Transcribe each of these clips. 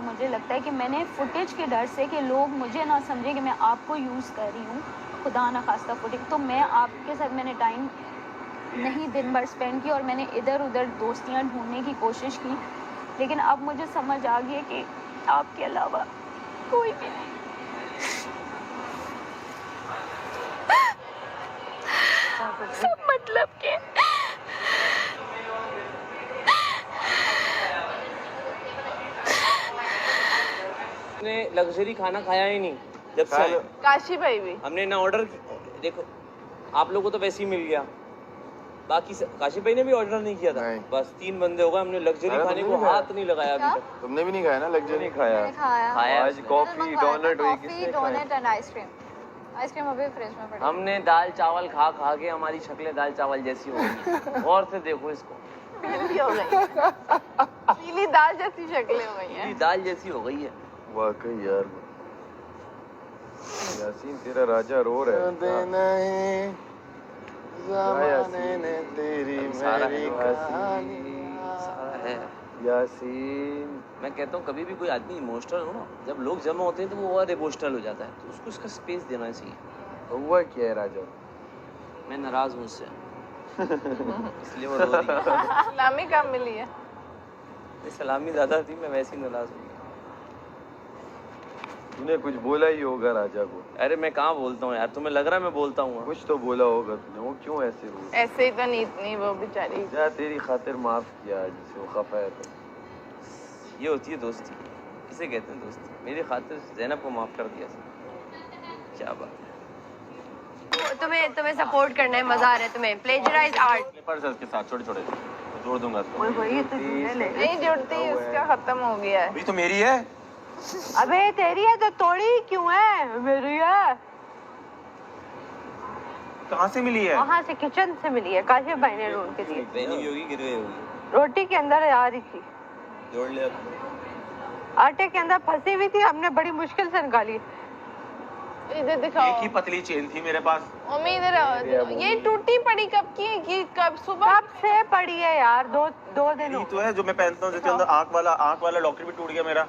मुझे लगता है कि मैंने फुटेज के डर से कि लोग मुझे ना समझे कि मैं आपको यूज़ कर रही हूँ, खुदा ना खास्ता फुटेज, तो मैं आपके साथ मैंने टाइम नहीं दिन भर स्पेंड की और मैंने इधर उधर दोस्तियाँ ढूंढने की कोशिश की, लेकिन अब मुझे समझ आ गई कि आपके अलावा कोई भी नहीं। सब मतलब के ने लग्जरी खाना खाया ही नहीं जब से आए। काशी भाई भी हमने ना ऑर्डर, देखो आप लोगों को तो वैसे ही मिल गया, बाकी काशी भाई ने भी ऑर्डर नहीं किया था। बस 3 बंदे हो गए, हमने लग्जरी खाने को हाथ नहीं लगाया अभी तक। तुमने भी नहीं खाया ना लग्जरी? खाया खाया आज कॉफी डोनट हुई, किसने डोनट एंड आइसक्रीम अभी फ्रिज में पड़ी। हमने दाल चावल खा खा के हमारी शक्लें दाल चावल जैसी हो गई। और से देखो इसको, पीली हो गई, पीली दाल जैसी शक्लें हो गई हैं। दाल जैसी हो गई है वाकई यार। यासीन तेरा राजा रो रहा है। देना है ज़माने ने तेरी मेरी कहानी सारा है यासीन। मैं कहता हूँ कभी भी कोई आदमी इमोशनल हो ना, जब लोग जमा होते हैं तो वो और इमोशनल हो जाता है, तो उसको इसका स्पेस देना चाहिए। हुआ क्या है राजा? मैं नाराज हूँ उससे इसलिए वो रो रही है। सलामी कब मिली है? सलामी ज्यादा थी, मैं वैसे ही नाराज हूँ। तूने कुछ बोला ही होगा राजा को। अरे मैं कहाँ बोलता हूँ यार, तुम्हें लग रहा है मैं बोलता हूँ? कुछ तो बोला होगा तूने। वो क्यों ऐसे रो? ऐसे ही तो नहीं वो बेचारी। जा तेरी खातिर माफ किया जिसे वो खफा है। तो ये होती है दोस्ती, इसे कहते हैं दोस्ती। मेरी खातिर ज़ैनब को माफ कर दिया। क्या बात है। तुम्हें सपोर्ट करना है, मजा आ रहा है तुम्हें। प्लेजराइज आर्ट पेपर्स है इसके साथ छोटे छोटे जोड़ दूंगा इसको। नहीं जुड़ती, उसका खत्म हो गया है। अभी तो मेरी है। अबे तेरी है तो तोड़ी क्यों है? मेरी है। कहाँ से मिली है? वहाँ से किचन से मिली है, काशिफ भाई ने ढूंढ के दी। बहनी भी होगी, गिर गई होगी। रोटी के अंदर आ रही थी, जोड़ ले अब। आटे के अंदर फंसी हुई थी, हमने बड़ी मुश्किल से निकाली। इधर दिखाओ। एक ही पतली चेन थी मेरे पास। मम्मी इधर आओ। ये टूटी पड़ी कब की है? कि कब सुबह? कब से पड़ी है यार? दो दिन हो। तो है जो मैं पहनता हूँ, जिसके अंदर आँख वाला लॉकेट भी टूट गया मेरा।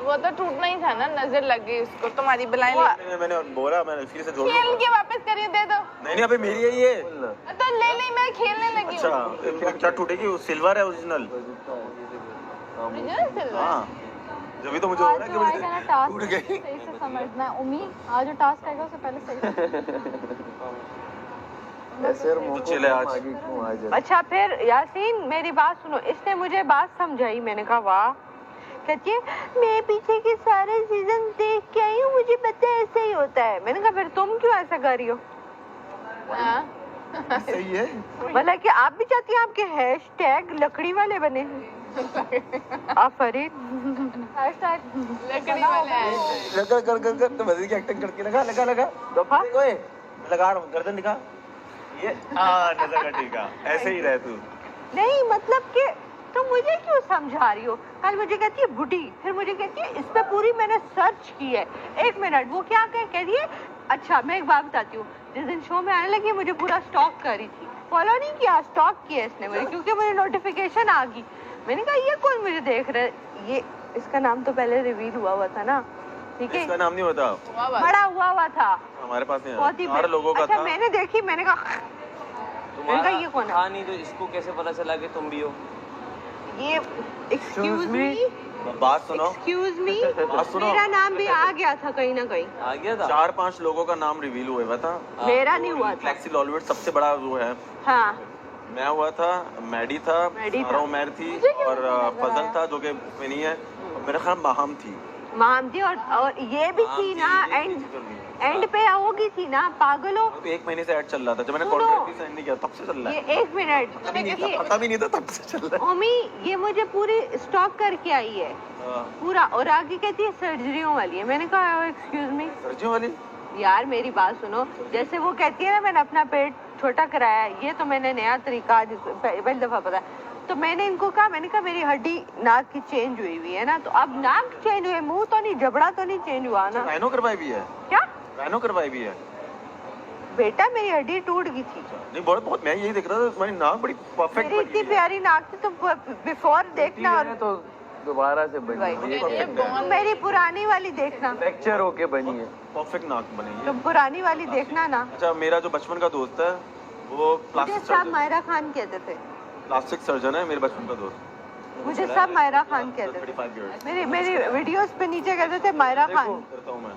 वो तो टूटना ही था ना, नजर लग गई उसको। तुम्हारी बलाई मैंने बोला, मैंने फिर से जोड़ खेल के वापस करिए, दे दो। नहीं अबे मेरी है ये। तो ले ले, मैं खेलने लगी हूँ। अच्छा क्या टूटेगी? सिल्वर है ओरिजिनल। Original silver. हाँ जब भी तो मुझे हो रहा है कि मुझे टूट गई। सही से समझना है उम्मीद, आज जो टास्क आएगा उससे पहले सही ऐसे तो चले आज। अच्छा फिर यासीन मेरी बात सुनो, इसने मुझे बात समझाई। मैंने कहा वाह। कहती है मैं पीछे के सारे सीजन देख के आई हूँ, मुझे पता है ऐसा ही होता है। मैंने कहा फिर तुम क्यों ऐसा कर रही हो? सही है। मतलब कि आप भी चाहती हैं आपके हैशटैग लकड़ी वाले बने? आफरीन लकड़ी वाले आए। लगा कर तो मजे की एक्टिंग करके लगा ओए लगा रहा हूँ, गर्दन दिखा। ये नजर का ठीक है, ऐसे ही रह तू। नहीं मतलब कि तुम मुझे क्यों समझा रही हो? कल मुझे कहती है बुढ़ी, फिर मुझे कहती है इस पे पूरी मैंने सर्च की है। 1 मिनट, वो क्या कह रही है? अच्छा मैं एक बात बताती हूँ, जिस दिन शो में आने लगी मुझे पूरा स्टॉक कर रही थी, फॉलो नहीं किया, स्टॉक किया इसने मुझे, क्योंकि मुझे नोटिफिकेशन आ गई। मैंने कहा ये कौन मुझे देख रहा है? ये इसका नाम तो पहले रिवील हुआ था ना, ठीक है? इसका नाम नहीं होता, बड़ा हुआ था हमारे पास नहीं। बहुत ही 4 लोगों का अच्छा था। मैंने देखी, मैंने कहा ये कौन है? हाँ नहीं तो इसको कैसे पता चला कि तुम भी हो? ये एक्सक्यूज मी, बात सुनो, एक्सक्यूज मी, बात सुनो। मेरा नाम भी आ गया था कहीं ना कहीं। आ गया था। 4-5 लोगों का नाम रिवील हुआ था। मेरा नहीं हुआ था। फ्लेक्सी लॉलीवुड सबसे बड़ा वो है। हाँ मैं हुआ था, मैडी था, सारा उमर थी और फजल था जो कि नहीं है, और मेरा ख्याल माहम थी। माम जी और ये भी थी ना, एंड पे होगी थी ना, पागल हो। तो 1 महीने से ऐड चल रहा था, जब मैंने सुनो। कॉन्ट्रैक्ट भी साइन नहीं किया तब से चल रहा है। ये 1 मिनट, पता भी नहीं था तब से चल रहा ओमी ये मुझे पूरी स्टॉक करके आई है है। पूरा, और आगे कहती है सर्जरियों वाली है। मैंने कहा एक्सक्यूज मी सर्जियों वाली? यार मेरी बात सुनो, जैसे वो कहती है ना मैंने अपना पेट छोटा कराया, ये तो मैंने नया तरीका पहली दफा पता। तो मैंने इनको कहा, मैंने कहा मेरी हड्डी नाक की चेंज हुई है ना, तो अब नाक चेंज हुई, मुंह तो नहीं, जबड़ा तो नहीं चेंज हुआ ना? राइनो करवाई भी है। क्या राइनो करवाई भी है बेटा? मेरी हड्डी टूट गई थी। नहीं बहुत मैं यही देख रहा था, तुम्हारी नाक बड़ी परफेक्ट मेरी इतनी प्यारी नाक थी, तो बिफोर देखना। और तो दोबारा से बनी है, ये बहुत मेरी पुरानी वाली देखना, फ्रैक्चर होके बनी है। परफेक्ट नाक बनी है। तुम पुरानी वाली देखना ना। अच्छा, मेरा जो बचपन का दोस्त है वो मुझे प्लास्टिक सब सर्जन, मायरा खान कहते थे, प्लास्टिक सर्जन है मेरे बचपन का दोस्त। मुझे सब मायरा खान कहते थे। 35 years मेरी वीडियोस पे नीचे कहते थे मायरा खान। करता हूँ मैं,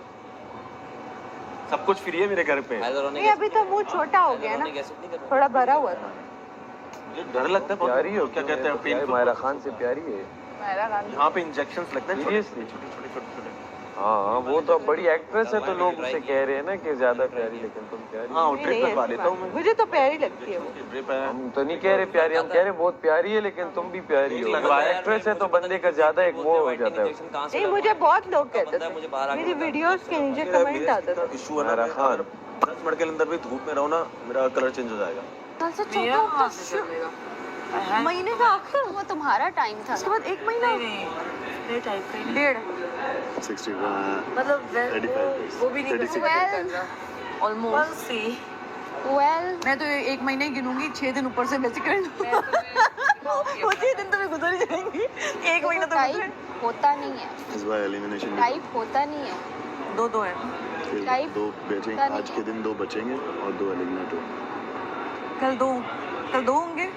सब कुछ फ्री है मेरे घर पे। नहीं अभी तो मुंह छोटा हो गया ना, थोड़ा भरा हुआ था। मुझे डर लगता है बहुत। प्यारी हो, क्या कहते हैं, प्यारी, मायरा खान से प्यारी है। मेरा गाना यहाँ पे इंजेक्शंस लगते हैं Seriously? छोटे। हाँ वो तो बड़ी एक्ट्रेस है, तो लोग उसे कह रहे हैं ना कि ज्यादा प्यारी, लेकिन तुम प्यारी। हाँ, नहीं, ड्रिप नहीं, लगवा ऐसी लेता हूँ बात मैं। नहीं। मुझे तो प्यारी लगती है वो। ड्रिप है। हम तो नहीं कह रहे प्यारी, हम कह रहे बहुत प्यारी है, लेकिन तुम भी प्यारी हो। लगवाया एक्ट्रेस है तो बंदे का ज्यादा एक वो हो जाता है। नहीं मुझे बहुत लोग कहते मुझे थे, मेरी वीडियोस के नीचे कमेंट आते थे। इशू है ना, मेरा खान। 10 मिनट के अंदर भी धूप में रहो ना, मेरा कलर चेंज हो जाएगा। कल से मेरा छोटा कहाँ से चलेगा? महीने का आखिर वो तुम्हारा टाइम था, उसके बाद 1 महीना नहीं टाइप का ही नहीं। 1.5 मतलब वो भी नहीं कर Well, रहा ऑलमोस्ट सी। well, मैं तो 1 महीना ही गिनूंगी, 6 दिन ऊपर से वैसे कर लूँ। वो 6 दिन तो मैं गुजर ही जाएंगी, 1 महीना तो गुजरे। टाइप होता नहीं है, इस बार एलिमिनेशन टाइप होता नहीं है। 2-2 है। फिर टाइप 2 बचेंगे, पता नहीं आज के दिन 2 बचेंगे और 2 एलिमिनेट हो। कल 2 होंगे।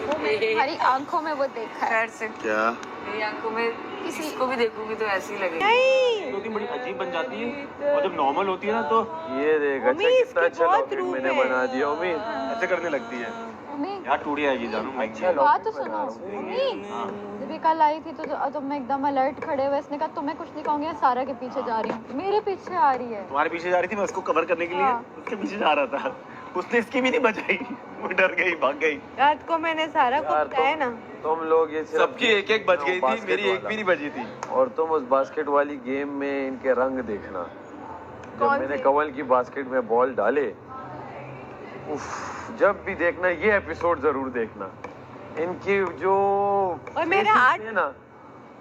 वो मैंने तुम्हारी आंखों में वो देखा है। खैर से क्या मेरी आंखों में किसी को भी देखूंगी तो ऐसी लगेगी। नहीं होती बड़ी अजीब बन जाती है, और जब नॉर्मल होती है ना तो ये देख, अच्छा उम्मीद कितना इसकी अच्छा बहुत टॉपिक रूप मैंने है। बना दिया। उम्मीद ऐसे करने लगती है। उम्मीद यार टूट जाएगी जानू। अच्छा बात तो टॉपिक सुनो, बना रहा हूँ। उम्मीद जब ये कल आई थी तो तुम एकदम अलर्ट खड़े हुए, इसने कहा तुम्हें कुछ नहीं कहूंगी, सारा के पीछे जा रही हूँ, मेरे पीछे आ रही है। तुम्हारे पीछे जा रही थी, मैं उसको कवर करने के लिए हाँ। उसके पीछे जा रहा था, उसने इसकी भी नहीं बचाई, वो डर गई, भाग गई। रात को मैंने सारा कुछ यार बताया ना। तुम लोग ये सिर्फ सबकी एक बच गई थी, बास्केट मेरी एक वाला। भी नहीं बची थी। और तुम उस बास्केट वाली गेम में इनके रंग देखना, जब कौन मैंने सी? कवल की बास्केट में बॉल डाले, उफ, जब भी देखना ये एपिसोड जरूर देखना। इनकी जो और मेरे faces हाथ- थे ना,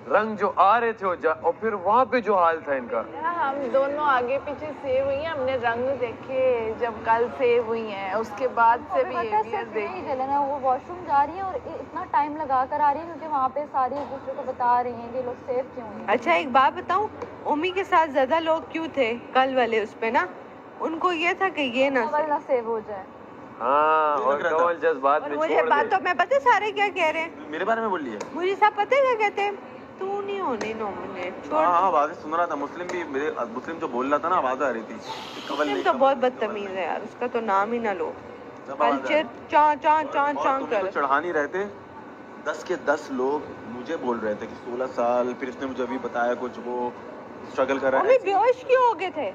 रंग जो आ रहे थे और फिर वहाँ पे जो हाल था इनका। हम दोनों आगे पीछे सेव हुई हैं, हमने रंग देखे जब कल सेव हुई हैं, उसके बाद से भी पता है, सिर्फ यही जलन है, वो वॉशरूम जा रही है और इतना टाइम लगा कर आ रही है क्योंकि वहाँ पे सारी एक दूसरे को बता रही हैं कि लोग सेफ क्यों हैं। अच्छा एक बात बताऊं, ओमी के साथ ज्यादा लोग क्यों थे कल वाले उस पे ना, उनको ये था कि ये ना कवल ना सेव हो जाए। हाँ, मुझे और लग रहा था। कवल जज्बात और में मुझे छोड़ बातों दे। में पता सारे क्या कह रहे हैं, मेरे बारे में बोल लिया। मुझे सब पता है क्या कहते हैं, तू नहीं होनी नॉमिनेट, छोड़। हाँ, आवाजें सुन रहा था। मुस्लिम भी, मेरे मुस्लिम जो बोल रहा था ना, आवाज आ रही थी कि कवल मुस्लिम नहीं, तो कवल बहुत नहीं, बदतमीज है यार, उसका तो नाम ही ना लो। सब आवाज आ रही कल्चर चा चा चा और चा तुम्हें कर। तो चढ़ा नहीं रहते। 10 के 10 लोग मुझे बोल रहे थे कि 16 साल, फिर इसने मुझे अभी बताया कुछ वो स्ट्रगल कर रहा ओमी है। बेहोश क्यों हो गए थे,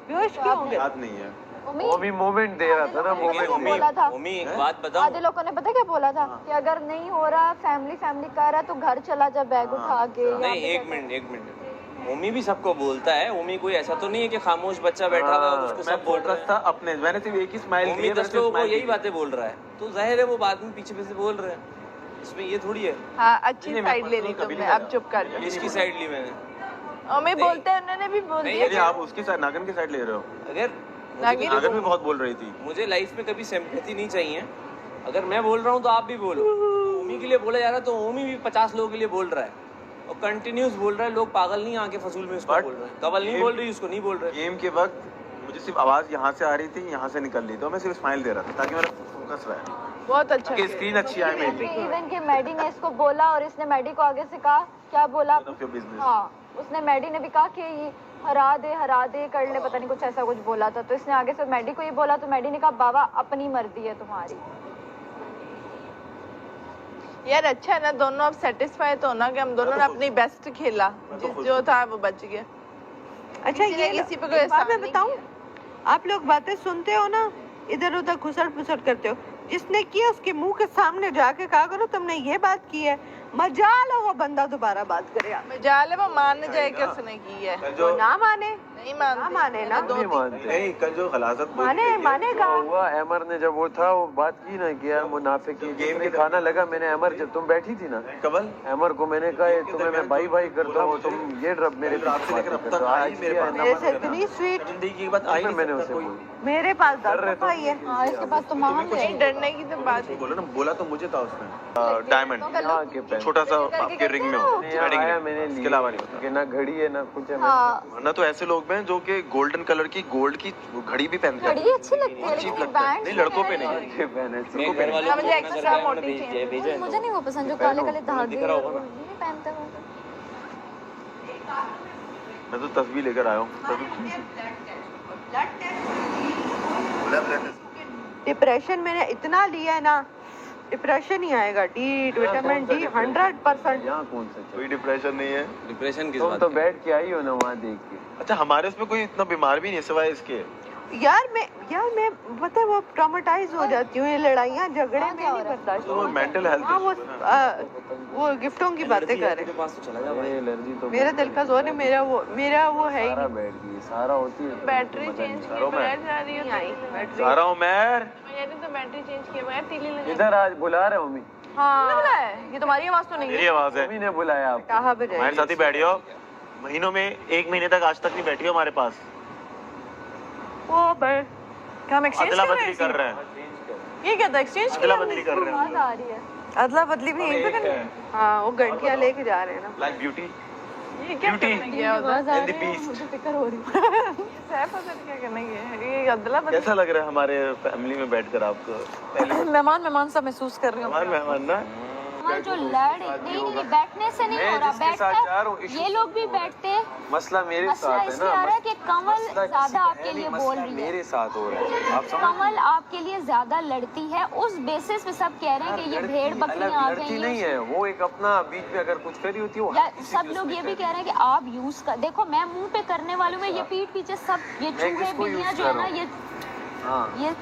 बेहोश क्यों हो गए? याद नहीं है। वो भी मोमेंट दे रहा था ना, आधे लोगों ने मोमेंट बोला था, मम्मी एक बात आधे बताऊं, लोगों ने पता क्या बोला था कि अगर नहीं हो रहा, फैमिली कर रहा है तो घर चला जा बैग उठा के। या नहीं फिर एक मिनट, ओमी भी सबको बोलता है। ओमी कोई ऐसा तो नहीं है कि खामोश बच्चा बैठा हुआ है और उसको मैं सब बोल रहा फोकस था है। अपने, मैंने सिर्फ एक ही स्माइल ओमी दी, 10 लोगों को यही बातें बोल रहा है, तो जाहिर है वो बाद में पीछे पीछे बोल रहे हैं, इसमें ये थोड़ी है। हाँ अच्छी नहीं, साइड मैं ले ली कभी तुमने, नहीं अब चुप कर जाओ। इसकी साइड ली मैंने। ओमी बोलते हैं, उन्होंने भी बोल नहीं, दिया। नहीं, आप उसकी साइड, नागन की साइड ले रहे हो। अगर नागिन? मुझे नागन भी बहुत बोल रही थी। मुझे लाइफ में कभी सिंपैथी नहीं चाहिए। अगर मैं बोल रहा हूँ तो आप भी बोलो। ओमी के लिए बोला जा रहा है तो ओमी भी 50 लोगों के लिए बोल रहा है और कंटिन्यूस बोल रहा है। लोग पागल नहीं आके फजूल में उसको But बोल रहे हैं। कवल नहीं game- बोल रही, उसको नहीं बोल रहे। गेम के वक्त मुझे सिर्फ आवाज यहाँ से आ रही थी, यहाँ से निकल रही थी, और मैं सिर्फ स्माइल दे रहा था ताकि मेरा फोकस रहे, बहुत अच्छा कि किया। स्क्रीन अच्छी आए मेरी। इवन कि मैडी ने इसको बोला और इसने मैडी को आगे से कहा, क्या बोला? None of your business. हाँ, उसने मैडी ने भी कहा कि ये हरा दे कर ले, पता नहीं कुछ ऐसा कुछ बोला था, तो इसने आगे से मैडी को ये बोला तो मैडी ने कहा बाबा अपनी मर्जी है तुम्हारी। यार अच्छा है ना, दोनों अब सेटिस्फाई तो होना कि हम दोनों ने अपनी बेस्ट खेला, जो था वो बच गया। अच्छा किसी ने ये किसी पे कोई एक बात एहसान मैं नहीं बताऊं, आप लोग बातें सुनते हो ना, इधर उधर घुसड़ पुसड़ करते हो, जिसने किया उसके मुंह के सामने जाके कहा करो तुमने ये बात की है, मजाल हो वो बंदा दोबारा बात करे आप। जाले वो मान जाए कि उसने की है। वो ना माने, नहीं ना माने ना, नहीं मानते। नहीं कंजो खलासत मानेगा। हुआ अमर ने जब वो था वो बात की ना कि यार मुनाफिक की गेम में खाना लगा। मैंने अमर जब तुम बैठी थी ना कमल अमर को मैंने कहा ये तुम्हें मैं भाई भाई करता हूँ तुम ये रब मेरे आपसे लेकर अब तक आई मेरे पास मेरे से इतनी स्वीट, जिंदगी की बात आई नहीं मैंने सकता उसे कोई। बोली। मेरे पास 10 भाई है। हाँ इसके पास तो महान है। नहीं डरने की तो बात है। बोलो ना, बोला तो मुझे था उसने डायमंड यहाँ के पहले छोटा सा आपके रिंग में हो यहाँ आया मैंने इसके अलावा नहीं होता। कि ना घड़ी है ना कुछ है। हाँ वरना तो ऐसे लोग हैं जो कि गोल्डन कलर की गोल्ड की घड़ी भी पहनते हैं। घड़ी अच्छी लगती है चीप लेकिन लगता है। बैंड नहीं लड़कों पे नहीं। के पहने थे। मेरे घर वालों हाँ, को मुझे अपना एक्स्ट्रा घर वालों ने मोटी भेज भेजा है मुझे नहीं वो पसंद जो काले काले धागे दिख रहा होगा ना। नहीं पहनते वो। मैं तो तस्वीर लेकर आया हूँ। डिप्रेशन मैंने इतना लिया है ना, डिप्रेशन ही आएगा। D vitamin D 100%। यहाँ कौन सा कोई डिप्रेशन नहीं है। डिप्रेशन किस तुम बात तो की? बैठ के आई हो ना वहाँ देख के। अच्छा हमारे उसमें कोई इतना बीमार भी नहीं है सिवाय इसके। यार मैं पता है वो ट्रॉमेटाइज हो जाती हूँ। ये लड़ाइयाँ झगड़े में नहीं बर्दाश्त तो वो मेंटल हेल्थ हाँ वो गिफ्टों की बातें कर रहे के पास तो चला जा भाई। ये एलर्जी तो हैं। मेरा दिल का जोर है, मेरा वो है ही सारा नहीं। बैठ गई सारा होती है बैटरी चेंज किए बगैर जा रही हो। नहीं आई बैटरी। सारा उमर मैंने तो बैटरी चेंज किए बगैर तीली लगा। इधर आज बुला रहे हो मम्मी। हाँ ये तुम्हारी आवाज तो नहीं मेरी आवाज है। मम्मी ने बुलाया आप कहाँ हमारे बजाई? साथ ही बैठियो। महीनों में 1 महीने तक आज तक नहीं बैठी हो हमारे पास। वो बड़ क्या हम एक्सचेंज अदला कर बदली कर रहे हैं। ये क्या था एक्सचेंज अदला बदली कर रहे हैं। आ रही है। अदला बदली भी यहीं पे करनी है। हाँ वो घंटियाँ लेके जा रहे हैं ना। लाइक ब्यूटी ये क्या Beauty. करने गया उधर? आवाज आ And the रही है, beast. मुझे फिक्र हो रही है। सैफ उधर क्या करने गया है? ये अदला बदली कैसा लग रहा है हमारे फैमिली में बैठकर आपको? पहले मेहमान सा महसूस कर रही हूँ। हमारे मेहमान ना हमारे जो नहीं बैठने से नहीं मैं हो रहा, जिसके साथ जा रहा हूँ, बैठना ये लोग भी बैठते। मसला मेरे मसला साथ है इसलिए ना। आ रहा है कि कमल मसला किसी ज्यादा का आपके है लिए नहीं, बोल मसला रही है। मेरे साथ हो रहा है। आप समझ कमल आपके लिए ज्यादा लड़ती है, उस बेसिस पे सब कह रहे हैं कि ये भेड़ बकरियां आ लड़ती गई नहीं हैं। है वो एक अपना बीच में अगर कुछ करी होती है वो या हर किसी सब की लोग उसमें ये भी करे। कह रहे हैं कि आप यूज कर देखो, मैं मुंह पे करने वालों में ये पीठ पीछे सब ये मैं चूहे किसको बिल्लियां use जो है कर ना, रहा ये हाँ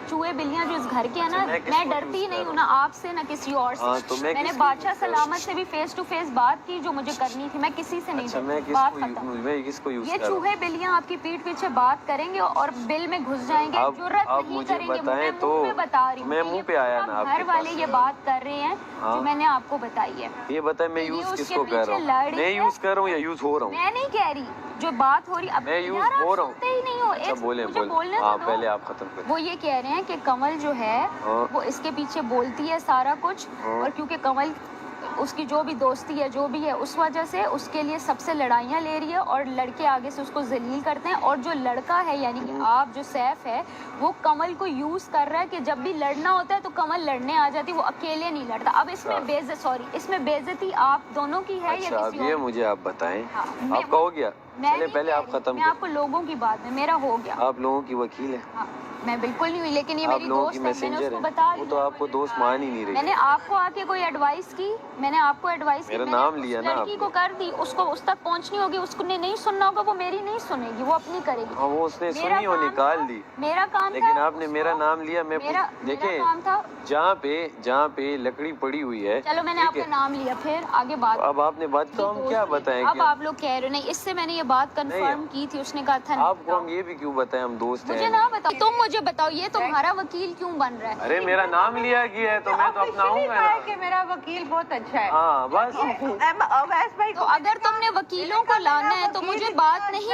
चूहे बिल्लियां जो इस घर के है ना, अच्छा, मैं किसको मैं डरती use नहीं कर हूँ रहा ना आपसे ना किसी और से। हाँ, तो मैं मैंने किसको बादशाह use कर रहा सलामत से भी फेस टू फेस बात की जो मुझे करनी थी। मैं किसी से नहीं अच्छा मैं डरती, बात खत्म। किसको यूज ये कर रहा हूँ? चूहे बिल्लियां आपकी पीठ पीछे बात करेंगे और बिल में घुस जाएंगे, अब जुर्रत अब नहीं मुझे करेंगे। बताएं मैं तो मुंह पे बता रही हूँ। मैं कि मुंह ये पे आया पूरा ना घर आपके वाले पास। ये बात कर रहे हैं हाँ। जो मैंने आपको बताई है। ये बताए मैं ये यूज उसके किसको पीछे कर रहा लड़ हूँ? रही मैं है। यूज कर रहा हूँ या यूज हो रहा हूँ? मैं नहीं कह रही, जो बात हो रही अब मैं यूज यार आप हो रहा हूँ। सुनते ही नहीं हो। अच्छा एक बोले मुझे बोले बोलने हाँ तो दो। पहले आप खत्म करें। वो ये कह रहे हैं कि कमल जो है हाँ। वो इसके पीछे बोलती है सारा कुछ, हाँ। और क्योंकि कमल उसकी जो भी दोस्ती है जो भी है उस वजह से उसके लिए सबसे लड़ाइयाँ ले रही है और लड़के आगे से उसको जलील करते हैं। और जो लड़का है यानी कि आप जो सैफ है वो कमल को यूज कर रहा है कि जब भी लड़ना होता है तो कमल लड़ने आ जाती है, वो अकेले नहीं लड़ता। अब इसमें बेइज्जती आप दोनों की है अच्छा या अब किसी ये और? मुझे आप बताएं हाँ, मैं आपका हो गया? मैं चले नहीं पहले कह आप रही, खत्म मैं करें। आपको लोगों की बात में मेरा हो गया। आप लोगों की वकील है, हाँ, मैं बिल्कुल नहीं हुई, लेकिन ये आप मेरी लोगों दोस्त की है, मैंने मैसेंजर उसको है। बता वो तो आपको दोस्त मान ही नहीं रही। मैंने आपको आके कोई एडवाइस की, मैंने आपको एडवाइस की, मेरा मैंने नाम उस लिया ना लड़की आपने। को कर दी, उसको उस तक पहुंचनी होगी, उसको नहीं सुनना होगा, वो मेरी नहीं सुनेगी, वो अपनी करेगी। हाँ वो उसने मेरा सुनी और काम निकाल था- दी, मेरा काम लेकिन था आपने उसको- मेरा नाम लिया। मैं मेरा देखे काम था। जहाँ पे लकड़ी पड़ी हुई है। चलो मैंने ठीक आपका है? नाम लिया, फिर आगे बात अब आपने बात तो हम क्या बताएं अब कि आप लोग कह रहे हो नहीं, इससे मैंने ये बात कंफर्म की थी, उसने कहा था नहीं आपको हम बताओ। ये भी क्यों बताएं हम दोस्त मुझे हैं? ना बताओ, तुम मुझे बताओ ये तुम्हारा वकील क्यों बन रहा है? अरे मेरा नाम लिया गया है तो मैं तो अपना Officially आऊंगा कहा है ना। कि मेरा वकील बहुत अच्छा है। हाँ बस अवैस भाई तो अगर तुमने वकीलों को लाना है तो मुझे बात नहीं